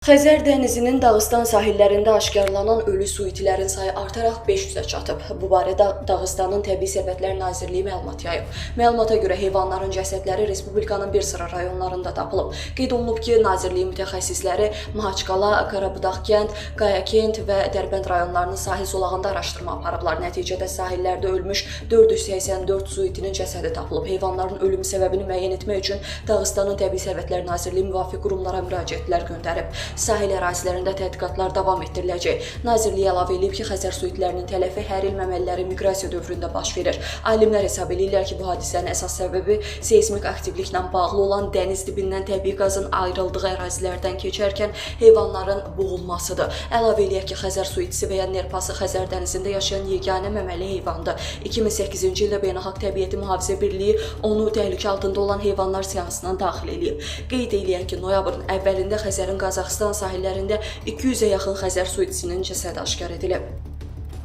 Xəzər dənizinin Dağıstan sahillərində aşkarlanan ölü su itilərin sayı artaraq 500-ə çatıb. Bu barədə Dağıstanın Təbii Sərvətlər Nazirliyi məlumat yayıb. Məlumata görə heyvanların cəsədləri Respublikanın bir sıra rayonlarında tapılıb. Qeyd olunub ki, Nazirliyin mütəxəssisləri Mahaçqala, Qarabudaq kənd, Qaya kənd və Dərbənd rayonlarının sahil zolağında araşdırma aparıblar. Nəticədə sahillərdə ölmüş 484 su itinin cəsədi tapılıb. Heyvanların ölüm səbəbini müəyyən etmək üçün Dağıstanın Təbii Sərvətlər Nazirliyi müvafiq qurumlara müraciətlər göndərib. Sahil ərazilərində tədqiqatlar davam etdiriləcək. Nazirlik əlavə edib ki, Xəzər su itlərinin tələfi hər il məməlilərin miqrasiya dövründə baş verir. Alimlər hesab edirlər ki, bu hadisənin əsas səbəbi seysmik aktivliklə bağlı olan dəniz dibindən təbii qazın ayrıldığı ərazilərdən keçərkən heyvanların boğulmasıdır. Əlavə edək ki, Xəzər su itisi və ya nerpası Xəzər dənizində yaşayan yeganə məməli heyvandır. 2008-ci ildə Beynəlxalq Təbiəti Mühafizə Birliyi onu təhlükə altında olan heyvanlar siyahısına daxil edib. Qeyd edilən ki, noyabrın əvvəlində Xəzərin Qazaxıstan sahillərində 200-ə yaxın Xəzər su itisinin cəsədi aşkar edilib.